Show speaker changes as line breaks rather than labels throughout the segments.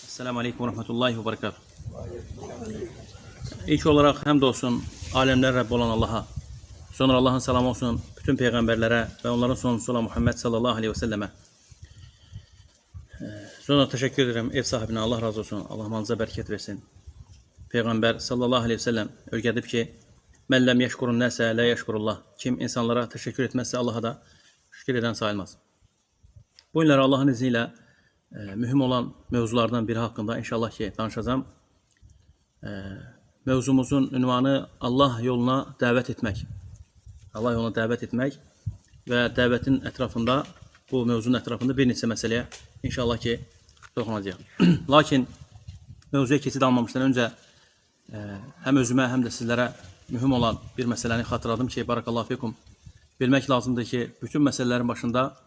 Esselamu Aleyküm ve Rahmetullahi ve Berekatuhu. İlk olarak həmd olsun alemler Rabbi olan Allah'a. Sonra Allah'ın selamı olsun bütün peygamberlere ve onların sonuncusu olan Muhammed sallallahu aleyhi ve selleme. Sonra teşekkür ederim ev sahibine, Allah razı olsun. Allah manza bereket versin. Peygamber sallallahu aleyhi ve sellem öyrədib ki, "Mən ləm yeşkurun nəsə la yeşkurullah." Kim insanlara teşekkür etmezse Allah'a da şükür eden sayılmaz. Bu günləri Allah'ın izniyle mühim olan mevzulardan biri hakkında inşallah ki danışacağım. Mevzumuzun ünvanı Allah yoluna davet etmek. Allah yoluna davet etmek ve davetin etrafında, bu mevzunun etrafında bir neçə meseleye inşallah ki toxunacağım. Lakin mevzuya keçid almamışdan önce hem özüme hem de sizlere mühim olan bir meseleni hatırladım ki, barakallahu fikum. Bilmek lazımdır ki bütün meselelerin başında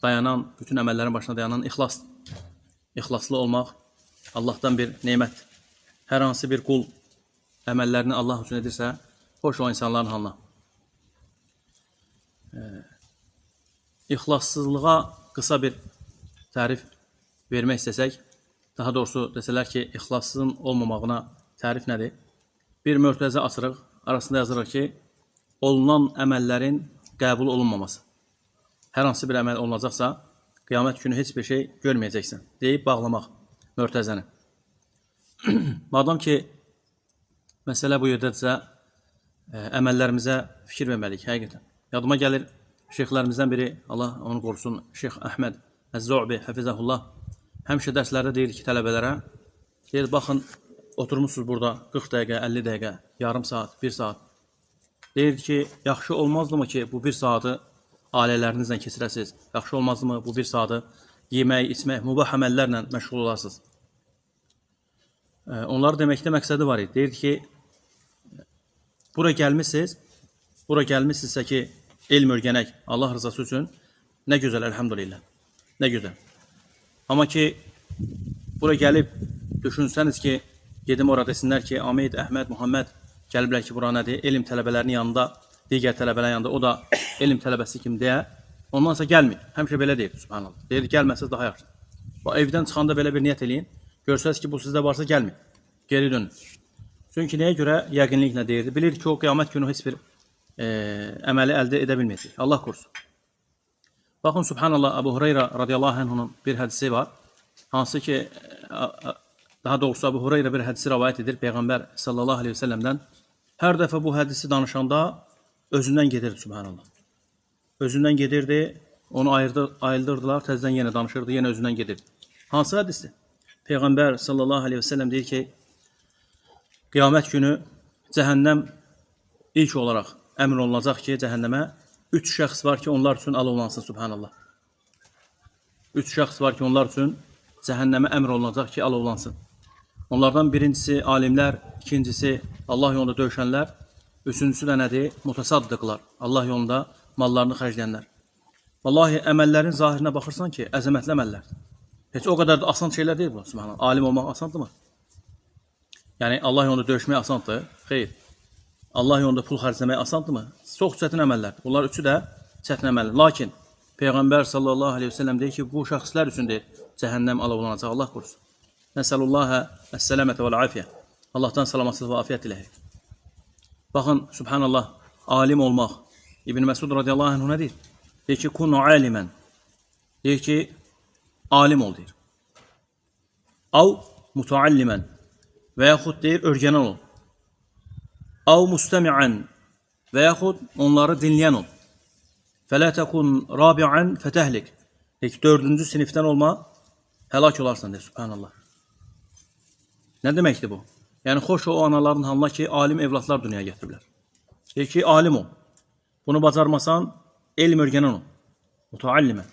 dayanan, bütün emellerin başında dayanan ihlas. İhlaslı olmak Allah'tan bir nimet. Her hansı bir kul emellerini Allah için edirse, hoş o insanların halına. İhlassızlığa kısa bir tarif vermek istesek, daha doğrusu deseler ki ihlassızın olmamağına tarif nedir? Bir mörtəzə açırıq, arasında yazırıq ki, olunan əməllərin qəbul olunmaması. Hər hansı bir əməl olunacaqsa, qiyamət günü heç bir şey görməyəcəksən deyib bağlamaq mörtəzəni. Madam ki, məsələ bu yerdədirsə, əməllərimizə fikir verməliyik, həqiqətən. Yadıma gəlir, şeyxlərimizdən biri, Allah onu qorusun, Şeyx Əhməd Əz-Zu'bi, Həfizəhullah, həmişə dərslərdə deyir ki, tələbələrə, deyir, baxın, oturmuşsunuz burada 40 dəqiqə, 50 dəqiqə, yarım saat, 1 saat. Deyir ki, yaxşı olmazdımı ki, bu 1 saatı ailələrinizlə keçirəsiniz? Yaxşı olmazdımı bu 1 saatı yemək, içmək, mübah əməllərlə məşğul olarsınız? Onları deməkdə məqsədi var idi. Deyir ki, bura gəlmişsinizsə ki, elm öyrənək, Allah rızası üçün, nə gözəl, elhamdülillah, nə gözəl. Amma ki, bura gəlib düşünsəniz ki, gedim orada desinlər ki, Ahmet, Əhməd, Muhammed gəliblər ki, bura nədir? Elm tələbələrinin yanında, digər tələbələrin yanında, o da elm tələbəsi kimi deyə, ondan sonra gəlməyin. Həmişə belə deyir, subhanallah. Deyir, gəlməsiniz daha yaxşı. Evdən çıxanda belə bir niyyət eləyin. Görsəniz ki, bu sizdə varsa gəlməyin. Geri dönün. Çünki nəyə görə yəqinliklə deyirdi? Bilir ki, o qiyamət günü heç bir əməli əldə edə bilməyəcək. Allah korusun. Baxın, subhanallah, Abu Hureyra radiyallahu anh'ın bir hədisi var. Hansı ki, daha doğrusu Abu Hureyra bir hədisi rivayet edir Peygamber sallallahu aleyhi ve sellem'den. Her dəfə bu hədisi danışanda özündən gedirdi, subhanallah. Özündən gedirdi, onu ayırdırdılar, təzdən yenə danışırdı, yenə özündən gedirdi. Hansı hədisdir? Peygamber sallallahu aleyhi ve sellem deyir ki, qiyamət günü cəhənnəm ilk olarak əmr olunacaq ki, cəhənnəmə 3 şəxs var ki, onlar üçün alovlansın, subhanallah. 3 şəxs var ki, onlar üçün cəhənnəmə əmr olunacaq ki, alovlansın. Onlardan birincisi alimlər, ikincisi Allah yolunda döyüşənlər, üçüncüsü də nədir? Mutasaddıqlar, Allah yolunda mallarını xərcləyənlər. Vallahi əməllərin zahirinə baxırsan ki, əzəmətli əməllərdir. Heç o kadar da asan şeyler değil bu, subhanallah. Alim olmaq asandır mı? Yani Allah yolunda döyüşmək asandır, xeyr. Allah yolunda pul xərcləmək asandır mı? Çox çətin əməllərdir. Bunlar üçü də çətin əməllər. Lakin Peygamber sallallahu aleyhi ve sellem deyir ki, bu şəxslər üçün deyir, cəhənnəm alovlanacaq, Allah korusun. Nəsəlullahə əs-səlamətə vəl-afiyyə. Allah'tan salamatsız ve afiyet diləyirik. Bakın, subhanallah, alim olmaq. İbn Məsud radiyallahu anh nə deyir? Deyir ki, kunu alimən. Deyir ki, alim ol deyir. Av mutaallimən. Və yaxud deyir, örgənən ol. Av mustəmiən. Və yaxud onları dinləyən ol. Fələ təkun rabiən fətəhlik. Deyir ki, 4-cü sinifdən olma, həlak olarsan deyir, subhanallah. Nə deməkdir bu? Yəni, xoş o anaların halına ki, alim evlatlar dünyaya gətiriblər. Deyir ki, alim ol. Bunu bacarmasan, elm örgənən ol. Mutaallimən.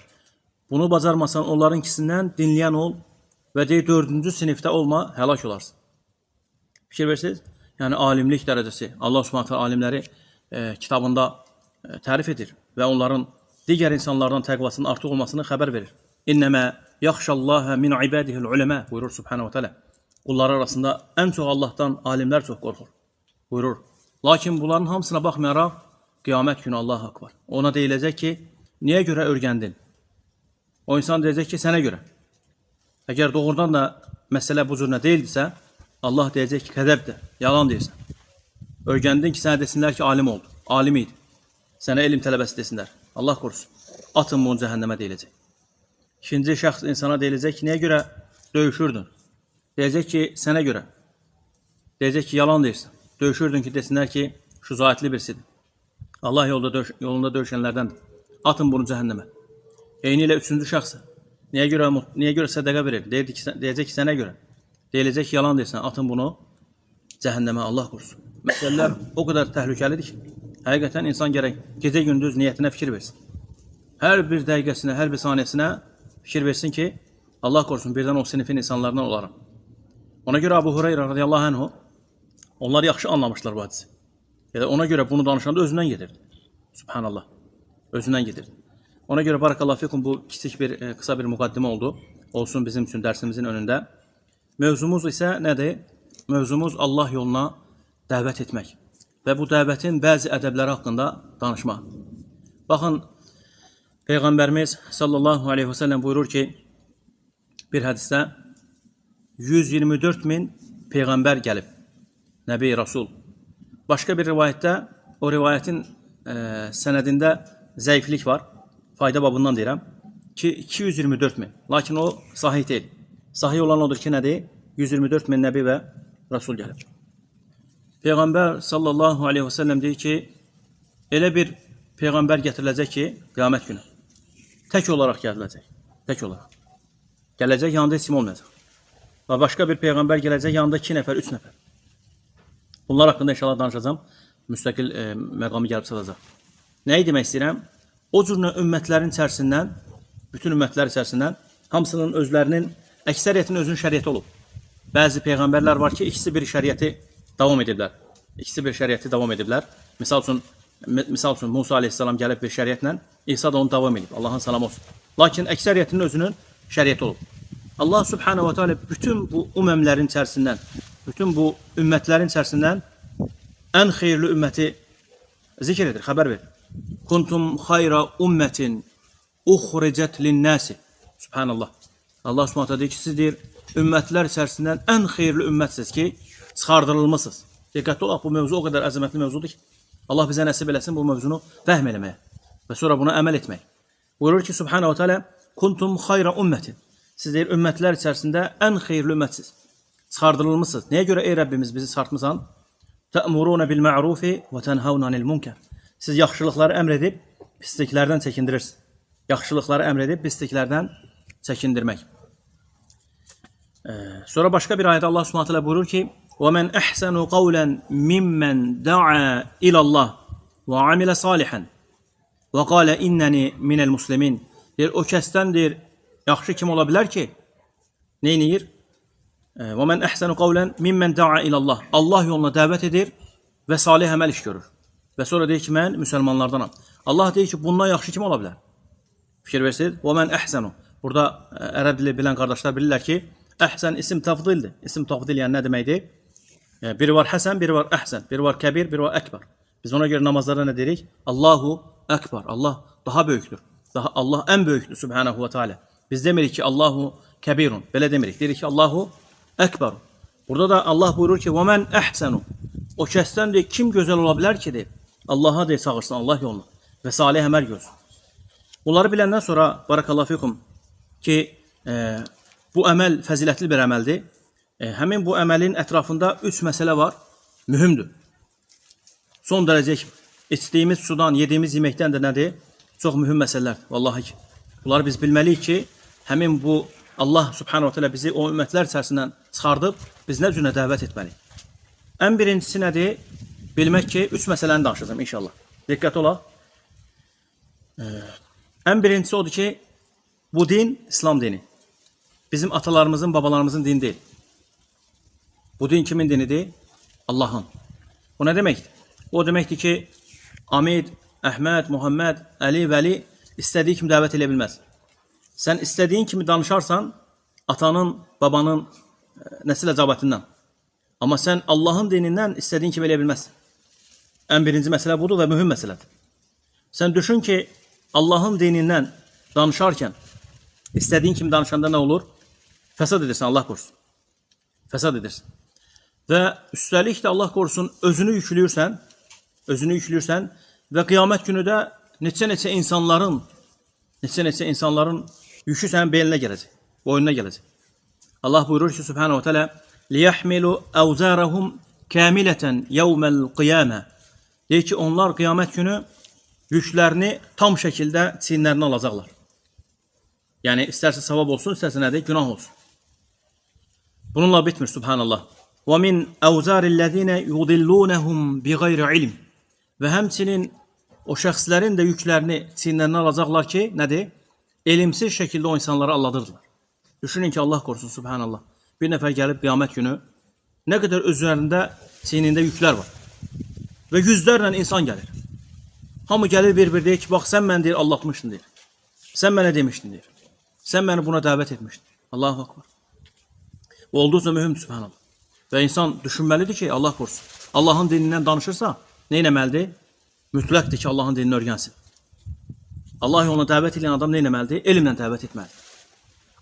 Bunu bacarmasan, onların ikisindən dinləyən ol və deyir, 4-cü sinifdə olma, həlak olarsın. Fikir versiniz? Yəni, alimlik dərəcəsi. Allah Subhanahu taala alimləri kitabında tərif edir və onların digər insanlardan təqvasının artıq olmasını xəbər verir. İnnəmə yaxşallaha min ibadihil uləmə buyurur Subhanahu taala. Qullar arasında ən çox Allah'tan alimlər çox qorxur. Buyurur. Lakin bunların hamısına baxmayaraq, qiyamət günü Allah haqq var. Ona deyiləcək ki, niyə görə örgəndin? O insan deyəcək ki, sənə görə. Eğer doğrudan da məsələ bu cür nə deyildisə, Allah deyəcək ki, kədəbdir, yalan deyirsən. Öyrəndin ki, sənə desinlər ki, alim oldu, alim idi. Sənə elm tələbəsi desinlər. Allah korusun. Atın bunu cəhənnəmə deyiləcək. İkinci şəxs insana deyiləcək ki, niyə görə döyüşürdün? Deyəcək ki, sənə görə. Deyəcək ki, yalan deyirsən. Döyüşürdün ki, desinlər ki, şücaətli birisidir. Allah yolunda döyüşənlərdəndir. Atın bunu cəhənnəmə. Eyni ilə üçüncü şəxsə. Niyə görə sədəqə verir? Deyəcək ki, sənə görə. Deyiləcək ki, yalan deyirsən. Atın bunu cəhənnəmə. Allah korusun. Məsələlər o qədər təhlükəlidir ki, həqiqətən insan gərək gecə-gündüz niyyətinə fikir versin. Hər bir dəqiqəsinə, hər bir saniyəsinə fikir versin ki, Allah korusun birdən o sinifin insanlarından olaram. Ona görə Abu Hureyra radiyallahu anhu, onlar yaxşı anlamışlar bu hadisi. Ona görə bunu danışanda özündən gedirdi. Subhanallah. Özündən gedirdi. Ona görə barakallahu fikum bu kiçik bir, qısa bir müqaddimə oldu. Olsun bizim üçün dərsimizin önündə. Mövzumuz isə nədir? Mövzumuz Allah yoluna dəvət etmək. Və bu dəvətin bəzi ədəbləri haqqında danışmaq. Baxın, Peyğəmbərimiz sallallahu aleyhi və səlləm buyurur ki, bir hədisdə 124 min Peyğəmbər gəlib. Nəbi, Rasul. Başqa bir rivayətdə, o rivayətin sənədində zəiflik var. Fayda babından deyirəm ki, 224 min. Lakin o sahih deyil. Sahih olan odur ki, nədir? 124 min Nəbi və Rasul gəlib. Peyğəmbər sallallahu aleyhi və səlləm deyir ki, elə bir Peyğəmbər gətiriləcək ki, qiyamət günü. Tək olaraq gətiriləcək. Tək olaraq. Gələcək, yanında heç kim olmayacaq. Və başqa bir Peyğəmbər gələcək, yanında 2 nəfər, 3 nəfər. Bunlar haqqında inşallah danışacağım. Müstəqil məqamı gəlib çalacaq. Nəyi demək istəyirəm? O cür ümmətlərin içərisindən, bütün ümmətlər içərisindən hamısının özlərinin, əksəriyyətin özünün şəriəti olub. Bəzi Peyğəmbərlər var ki, ikisi bir şəriəti davam ediblər. İkisi bir şəriəti davam ediblər. Misal üçün Musa aleyhissalam gəlib bir şəriətlə, İsa da onu davam edib. Allahın salamı olsun. Lakin əksəriyyətinin özünün şəriəti olub. Allah subhanahu wa ta'ala bütün bu ümmətlərin içərisindən, bütün bu ümmətlərin içərisindən ən xeyirli ümməti zikr edir, xəbər verir. Kuntum xayra ümmətin uxricət linnəsi. Subhanallah. Allah subhanahu wa ta'ala deyir ki, siz deyir, ümmətlər içərisindən ən xeyirli ümmətsiniz ki, çıxardırılmısınız. Diqqətli olaq, bu mövzu o qədər əzəmətli mövzudur ki, Allah bizə nəsib eləsin bu mövzunu fəhm eləməyə və sonra buna əməl etmək. Buyurur ki, subhanahu wa ta'ala, kuntum xayra ümmətin. Siz deyir, ümmətlər içərisində ən xeyirli ümmətsiz. Çıxardırılmısınız. Nəyə görə ey Rəbbimiz bizi çıxartmısan? Tə'muruna bil ma'rufi və tənhavna anil munkar. Siz yaxşılıqları əmr edib, pisliklərdən çəkindirirsiniz. Yaxşılıqları əmr edib, pisliklərdən çəkindirmək. Sonra başqa bir ayədə Allah Subhanahu taala buyurur ki: "Və men ahsanu qawlan mimmen da'a ila Allah və amila salihan və qala innani minel muslimin." Deyir, o kəsdəndir yaxşı kim ola bilər ki, nə edir? Və men ahsanu qawlan mimmen da'a ila Allah. Allah yoluna dəvət edir və salih əməl iş görür. Və sonra deyir ki, mən müsəlmanlardanam. Allah deyir ki, bundan yaxşı kim ola bilər? Fikir versiniz. Və men ahsanu. Burada ərəb dili bilən qardaşlar bilirlər ki, əhsən isim tafdildir. İsim tafdil yəni nə deməkdir? Biri var həsən, biri var əhsən, biri var kəbir, biri var əkbar. Biz ona görə namazlarda nə deyirik? Allahu əkbar. Allah daha böyükdür. Allah ən böyükdür subhanahu wa ta'ala. Biz demirik ki, Allahu kəbirun. Belə demirik. Deyirik ki, Allahu əkbar. Burada da Allah buyurur ki, və mən əhsənu. O kəsdən deyir, kim gözəl ola bilər ki, deyir. Allah'a deyir, çağırsın Allah yoluna və salih əməl görsün. Bunları biləndən sonra, barakallahu fikum, ki, bu əməl fəzilətli bir əməldir. Həmin bu əməlin ətrafında 3 məsələ var, mühümdür. Son dərəcə içdiyimiz sudan, yediyimiz yeməkdən də nədir? Çox mühüm məsələlərdir, vallahi ki. Bunları biz bilməliyik ki, həmin bu Allah subhanahu wa ta'ala bizi o ümmətlər içərisindən çıxardıb, biz nə cürə dəvət etməliyik. Ən birincisi nədir? Bilmək ki, 3 məsələni danışacağım inşallah. Diqqət olaq. Ən birincisi odur ki, bu din İslam dini. Bizim atalarımızın, babalarımızın dini deyil. Bu din kimin dinidir? Allah'ın. Bu nə deməkdir? O deməkdir ki, Amid, Əhməd, Muhammed, Əli, Vəli istədiyi kimi dəvət edə bilməz. Sən istədiyin kimi danışarsan, atanın, babanın nəsil əcabətindən. Amma sən Allah'ın dinindən istədiyin kimi elə bilməzsən. Ən birinci məsələ budur və mühüm məsələdir. Sən düşün ki, Allah'ın dinindən danışarkən, istədiyin kimi danışanda nə olur? Fəsad edirsən, Allah qorusun. Fəsad edirsən. Və üstəlik də Allah qorusun özünü yükləyirsən və qiyamət günü də neçə-neçə insanların yükü sənin belinə gələcək, boynuna gələcək. Allah buyurur ki, Subhanahu wa ta'ala لِيَحْمِلُوا أَوْزَارَهُمْ كَامِلَةً يَوْمَ الْقِيَامَةِ deyir ki, onlar qiyamət günü yüklərini tam şəkildə çiyinlərinə alacaqlar. Yəni, istərsə savab olsun, istərsə nədir? Günah olsun. Bununla bitmir, Subhanallah. وَمِنْ أَوْزَارِ الَّذِينَ يُضِلُّونَهُمْ بِغَيْرِ عِلْمٍ və həmçinin o şəxslərin də yüklərini çiyinlərinə alacaqlar ki, nədir? Elimsiz şəkildə o insanları aldadırdılar. Düşünün ki, Allah qorusun, Subhanallah. Bir nəfər gəlib qiyamət günü nə qədər öz üzərində, çiynində yüklər var. Və yüzlərlə insan gəlir. Hamı gəlir bir-bir deyir ki, bax sən mən deyir, aldatmışdın deyir. Sən mənə demişdin deyir. Sən məni buna dəvət etmişdin. Allahu Akbar. Bu olduqca mühümdür, Subhanallah. Və insan düşünməlidir ki, Allah qorusun. Allahın dinindən danışırsa, nə etməlidir? Mütləqdir ki, Allahın dinini öyrənsin. Allah yoluna dəvət edən adam nə etməlidir? Elmlə dəvət etməlidir.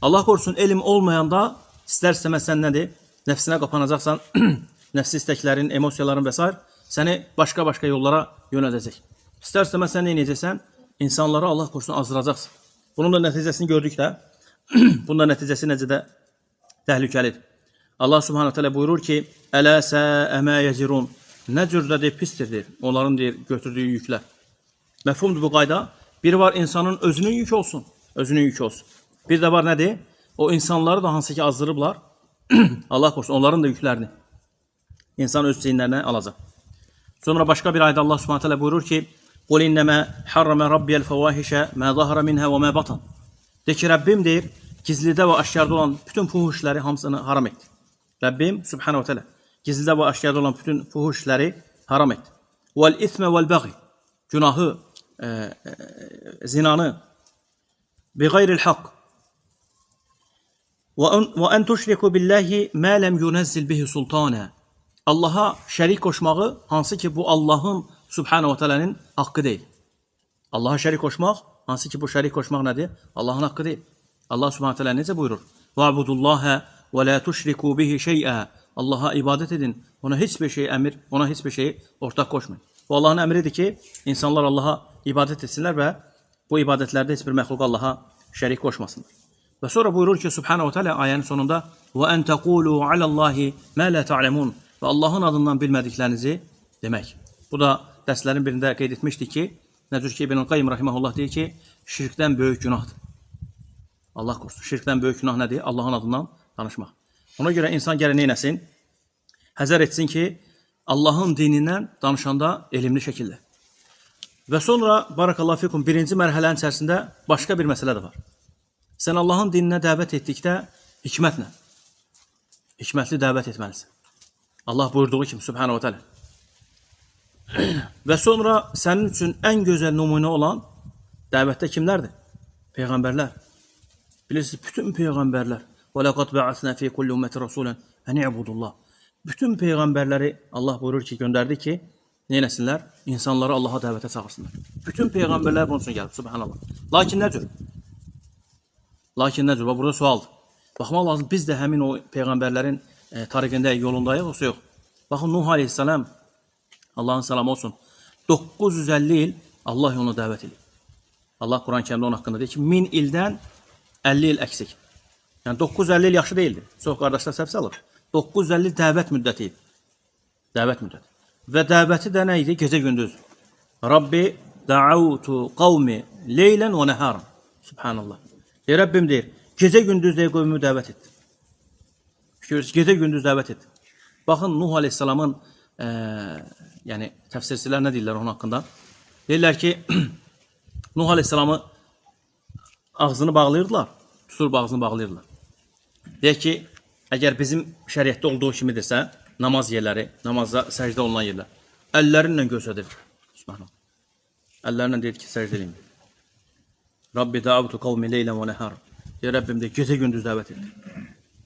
Allah qorusun, elm olmayanda istər-istəməz sən nədir? Nəfsinə qapanacaqsan, nəfsi istəklərin, emosiyaların və s. səni başqa-başqa yollara yönədəcək. İstər-istəməz sən nə edəcəksən? İnsanları Allah qorusun azdıracaqsın. Bunun da nəticəsini gördük də. Bunun da nəticəsi necə də təhlükəlidir. Allah Subhanahu wa ta'ala buyurur ki, Ələ sə'ə mə yezirun. Nə cürdə deyir, pistir deyir. Onların deyir, götürdüyü yüklər. Məfhumdur bu qayda. Biri var insanın özünün yükü olsun. Özünün yükü olsun. Bir də var nədir? O insanları da hansı ki azdırıblar. Allah qorusun onların da yüklərini. İnsan öz çiyinlərinə alacaq. Sonra başqa bir ayda Allah Subhanahu wa ta'ala buyurur ki, قُلْ إِنَّمَا حَرَّمَ رَبِّيَ الْفَوَاحِشَ مَا ظَهَرَ مِنْهَا وَمَا بَطَنَ De ki, Rəbbim deyir, gizlidə və aşkarda olan bütün fuhuşları hamısını haram etdi. Rəbbim Subhanahu wa ta'ala gizlidə və aşkarda olan bütün fuhuşları haram etdi. وَالْإِثْمَ وَالْبَغِي Günahı, zinanı بِغَيْرِ الْحَقِّ وَأَنْ تُشْرِكُوا بِاللّٰهِ مَا لَمْ يُنَزِّلْ بِهِ سُلْطَانًا Allaha şərik qoşmağı, hansı ki bu Allahın Subhanahu wa ta'ala'nın haqqı deyil. Allaha şərik qoşmaq, hansı ki bu şərik qoşmaq nədir? Allahın haqqı deyil. Allah Subhanahu wa ta'ala necə buyurur? وَعْبُدُ اللّٰهَ وَلَا تُشْرِكُوا بِهِ شَيْئًا Allaha ibadət edin, ona heç bir şey əmir, ona heç bir şey ortaq qoşmayın. Bu Allahın əmridir ki, insanlar Allaha ibadət etsinlər və bu ibadətlərdə heç bir məxluq Allaha şərik qoşmasınlar. Və sonra buyurur ki, Subhanahu wa ta'ala ayənin sonunda وَأَنْ تَقُولُوا عَلَى اللّٰهِ مَا لَا تَعْلَمُونَ Və Allahın adından bilmədiklərinizi demək. Bu da dərslərin birində qeyd etmişdik ki, Necür ki İbn Qayyim rahimehullah deyir ki, şirkdən böyük günahdır. Allah qorusun. Şirkdən böyük günah nədir? Allahın adından danışmaq. Ona görə insan gələ nə etsin? Həzər etsin ki, Allahın dinindən danışanda elmli şəkildə. Və sonra barakallahu fikum birinci mərhələnin içərisində başqa bir məsələ də var. Sən Allahın dininə dəvət etdikdə hikmətlə, hikmətli dəvət etməlisən. Allah buyurduğu kimi Subhanahu wa ta'ala. Və sonra sənin üçün ən gözəl nümunə olan dəvətdə kimlərdir? Peyğəmbərlər. Bilirsiniz, bütün peyğəmbərlər. وَلَقَدْ بَعَثْنَا فِي كُلِّ أُمَّةٍ رَسُولًا أَنِ اعْبُدُوا اللّٰهِ Bütün peyğəmbərləri Allah buyurur ki, göndərdi ki, neynəsinlər? İnsanları Allaha dəvətə çağırsınlar. Bütün peyğəmbərlər bunun üçün gəlib, subhanallah. Lakin nə cür? Lakin nə cür? Bax, burada sualdır. Baxmaq lazım, biz də həmin o peyğəmbərlərin tariqində, yolundayıq, yoxsa yox. Baxın, Nuh aleyhissalam, Allahın salamı olsun, 950 il Allah yoluna dəvət edir. Allah Quran-ı Kərimdə onun haqqında deyir ki, 1000 ildən 50 il əksik. Yəni 950 il yaxşı deyildi. Çox qardaşlar səhv salır. 950 dəvət müddəti idi. Dəvət müddəti. Və dəvəti də nə idi? Gecə gündüz. Rabbi da'avtu qavmi leylən və nəharan. Subhanallah. Rəbbim deyir, gecə gündüz deyə qövmümü dəvət etdi. Gecə gündüz dəvət etdi. Baxın Nuh aleyhissalamın yəni təfsirçilər nə deyirlər onun haqqında? Deyirlər ki, Nuh aleyhissalamı ağzını bağlayırdılar, tuturub ağzını bağlayırdılar. Deyək ki, əgər bizim şəriətdə olduğu kimidirsə, namaz yerləri, namazda səcdə olunan yerlər, əllərinlə göstərir. Subhanallah. Əllərinlə deyir ki, səcdə edin. Rabbi da'avtu qavmi leylən və nəhar. Deyir, Rəbbim deyir, gecə gündüz dəvət edir.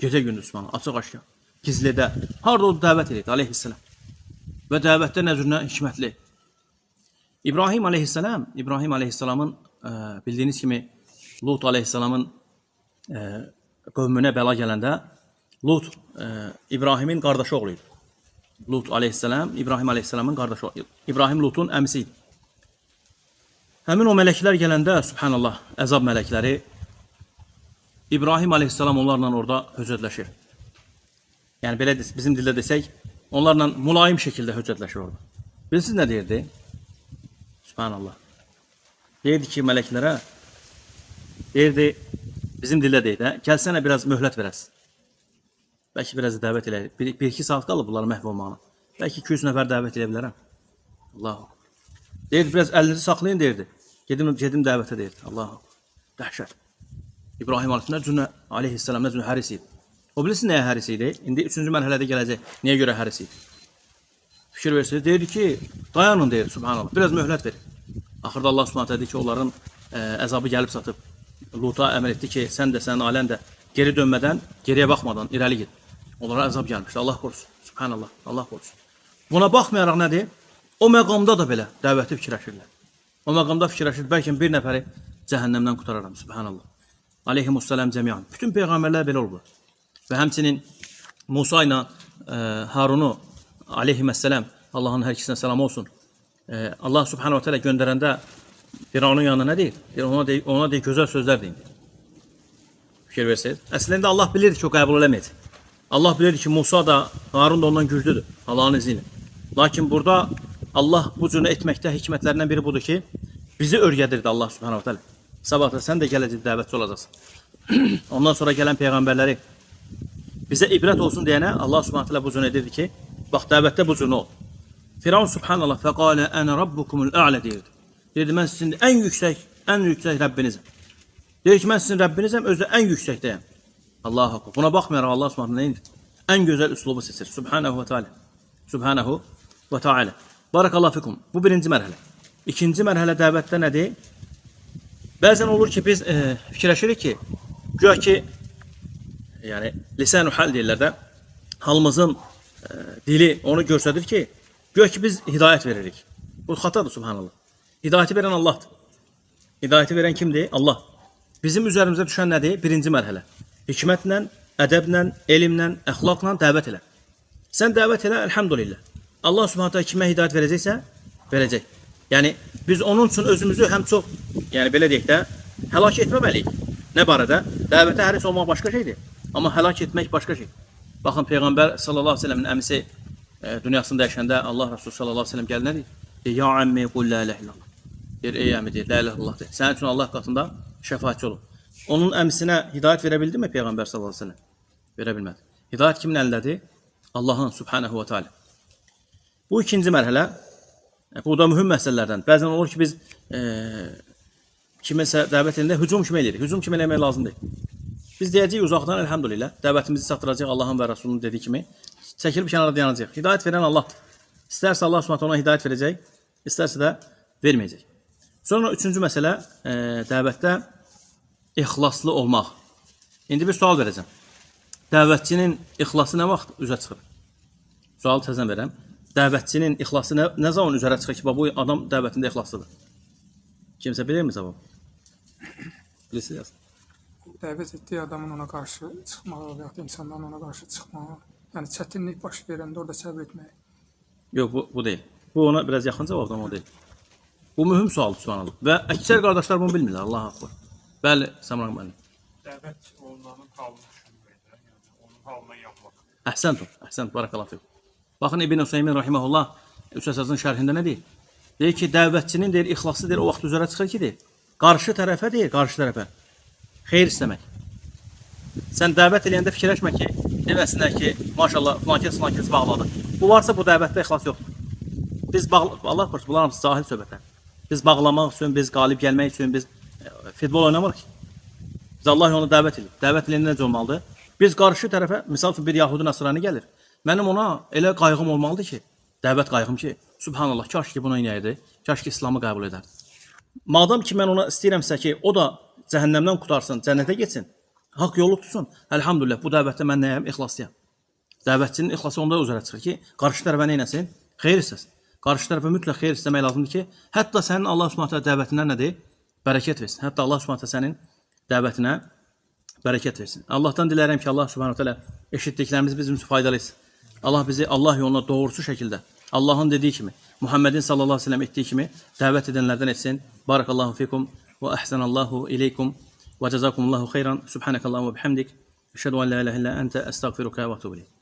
Gecə gündüz, subhanallah, açıq aşkar, gizlidə. Harada o dəvət edir, aleyhissalam. Və dəvətdə nə cürünə hikmətli. İbrahim aleyhissalamın bildiyiniz kimi Lut aleyhissalamın qövmünə bəla gələndə Lut İbrahimin qardaşı oğlu idi. Lut aleyhisselam İbrahim aleyhisselamın qardaşı oğlu. İbrahim Lutun əmisi idi. Həmin o mələklər gələndə, subhanallah, əzab mələkləri İbrahim aleyhisselam onlarla orada höcətləşir. Yəni belə bizim dildə desək, onlarla mülayim şəkildə höcətləşir orada. Bilirsiniz nə deyirdi? Subhanallah. Deyirdi ki, mələklərə, deyirdi, bizim dildə deyir də, gəlsənə biraz möhlət verəsin. Bəlkə biraz dəvət elə, bir-iki saat qalıb bunları məhv olmağına. Bəlkə 200 nəfər dəvət edə bilərəm. Allahu. Deyirdi, biraz əlinizi saxlayın, deyirdi. Gedim dəvətə, deyirdi. Allahu. Dəhşət. İbrahim aleyhisselam nə cür həris idi. O bilirsiniz nəyə həris idi? İndi 3-cü mərhələdə gələcək. Niyə görə həris idi? Fikir versiniz. Deyirdi ki, dayanın, deyirdi, subhanallah. Biraz möhlət verin. Axırda Allah subhanallah dedi ki, onların əzabı gəlib satıb. Luta əmr etdi ki, sən də, sənin alən də geri dönmədən, geriyə baxmadan irəli git. Onlara əzab gəlmişdi. Allah qorusun. Subhanallah. Allah qorusun. Buna baxmayaraq nədir? O məqamda da belə dəvəti fikirləşirlər. O məqamda fikirləşir, bəlkə bir nəfəri cəhənnəmdən qutararam. Subhanallah. Aleyhimussalam cəmiyan. Bütün peyğəmbərlər belə oldu. Və həmçinin Musa ilə Harunu aleyhissalam, Allahın hər ikisinə salam olsun. Allah subhanahu wa ta'ala göndərəndə Firavunun yanına nə deyir? Ona deyir, gözəl sözlər deyin. Fikir versiniz. Əslində Allah bilirdi ki, o qəbul eləməyəcək. Allah bilirdi ki, Musa da, Harun da ondan güclüdür. Allahın izni ilə. Lakin burada Allah bu cürünü etməkdə hikmətlərindən biri budur ki, bizi örgədirdi Allah subhanahu wa ta'ala. Sabahda sən də gələcək dəvətçi olacaqsın. Ondan sonra gələn peyğəmbərləri bizə ibrət olsun deyənə Allah subhanahu wa ta'ala bu cürünü edirdi ki, bax dəvətdə bu cürünü ol. Firavun subhanallah fəqalə ənə rabbukumul a'lə deyirdi. Deyirdi, mən sizin ən yüksək Rəbbinizəm. Deyir ki, mən sizin Rəbbinizəm, özü ən yüksəkdəyəm. Allahu akbar. Buna baxmayaraq Allah subhanahu wa ta'ala ən gözəl üslubu seçir. Subhanahu wa ta'ala. Subhanahu wa ta'ala. Barakallahu fikum. Bu birinci mərhələ. İkinci mərhələ dəvətdə nədir? Bəzən olur ki, biz fikirləşirik ki, güya ki, yəni lisan-ı hal deyirlər də, halımızın dili onu göstərir ki, güya ki biz hidayət veririk. Bu xatadır, subhanallah. Hidayəti verən Allahdır. Hidayəti verən kimdir? Allah. Bizim üzərimizə düşən nədir? Birinci mərhələ. Hikmətlə, ədəblə, elmlə, əxlaqla dəvət elə. Sən dəvət elə, elhamdülillah. Allah subhanahu ta'ala kimə hidayət verəcəksə, verəcək. Yəni, biz onun üçün özümüzü həm çox, yəni belə deyək də, həlak etməməliyik. Nə barədə? Dəvətə həris olmaq başqa şeydir. Amma həlak etmək başqa şey. Baxın, Peyğəmbər sallallahu aleyhi ve sellemin əmisi dünyasını dəyişəndə Allah Resulü sallallahu aleyhi ve sellem gəlir nə deyir? Ya əmmi qul la ilahe illallah. Deyir, ey əmmi deyir, la ilahe illallah deyir. Sənin üçün Allah qatında şəfaatçi olur. Onun əmisinə hidayət verə bildi mi Peyğəmbər sallallahu aleyhi ve sellem? Verə bilmədi. Hidayət kimin əlindədir? Allahın subhanahu wa ta'ala. Bu ikinci mərhələ, bu da mühüm məsələlərdən. Bəzən olur ki, biz kiməsə dəvət edəndə hücum kimi eləyirik. Hücum kimi eləmək lazım deyil. Biz deyəcəyik uzaqdan, elhamdülillah, dəvətimizi çatdıracaq Allahın və Rasulunun dediyi kimi, çəkilib kənara dayanacaq. Hidayət verən Allahdır. İstərsə Allah subhanahu ona hidayət verəcək, istərsə də verməyəcək. Sonra üçüncü məsələ, dəvətdə ixlaslı olmaq. İndi bir sual verəcəm. Dəvətçinin ixlası nə vaxt üzə çıxır? Sual təzən verəm. Dəvətçinin ixlası nə zaman üzərə çıxır ki, bu adam dəvətində ixlaslıdır? Kimsə bilir mi cavab? Bilirsiniz yazın.
Dəvət etdiyi adamın ona qarşı çıxmağı və ya da insanların ona qarşı çıxmağı, yəni çətinlik baş verəndə orada səbr etmək.
Yox, bu deyil. Bu ona biraz yaxın cavabdan o deyil. Bu mühüm sualdır, subhanallah. Və əksər qardaşlar bunu bilmirlər, Allah haqqı. Bəli, Səmran müəllim.
Dəvət olunanın halını düşünməkdə, yəni onun halına yapmaq.
Əhsən, barakallahu fikum. Baxın İbn Hüseymin rahimehullah üç əsasın şərhində nə deyir? Deyir ki, dəvətçinin deyir, ixlaslı deyir, o vaxt üzərə çıxır ki, deyir, qarşı tərəfə xeyir istəmək. Sən dəvət eləyəndə fikirləşmə ki, deməsinlər ki, maşallah, filankəs bağladı. Bu varsa bu dəvətdə ixlas yoxdur. Biz Allah korusun, bunlar hamısı cahil söhbətlər. Biz bağlamaq üçün, biz qalib gəlmək üçün, biz futbol oynamırıq ki. Biz Allah onu dəvət edir. Dəvət eləyəndə necə olmalıdır? Biz qarşı tərəfə, misal üçün bir Yahudi Nasrani gəlir. Mənim ona elə qayğım olmalıdır ki, dəvət qayğım ki, subhanallah, kaş ki buna inəyirdi, kaş ki İslamı qəbul edərdi. Madam ki, mən ona istəyirəmsə ki, o da cəhənnəmdən qutarsın, cənnətə getsin, haqq yolu tutsun, əlhamdülillah, bu dəvətdə mən nəyəm? İxlaslıyam. Dəvətçinin ixlası onda üzərə çıxır ki, qarşı tərəfə neynəsin? Xeyir istəsin. Qarşı tərəfə mütləq xeyir istəmək lazımdır ki, hətta sənin Allah Subhanahu dəvətindən nədir? Bərəkət versin. Hətta Allah Subhanahu sənin dəvətinə bərəkət versin. Allahdan dilərəm ki, Allah Subhanahu eşitdiklərimiz bizim üçün faydalı etsin. Allah bizi Allah yoluna doğrusu şəkildə, Allahın dediyi kimi, Muhammedin sallallahu aleyhi ve sellem etdiyi kimi dəvət edənlərdən etsin. Barakallahu fikum və əhsənallahu ileykum və cəzakumullahu xeyran. Subhanakallahumma bihamdik. Əşhədu an la ilahe illa ente estağfiruka və etûbü ileyk.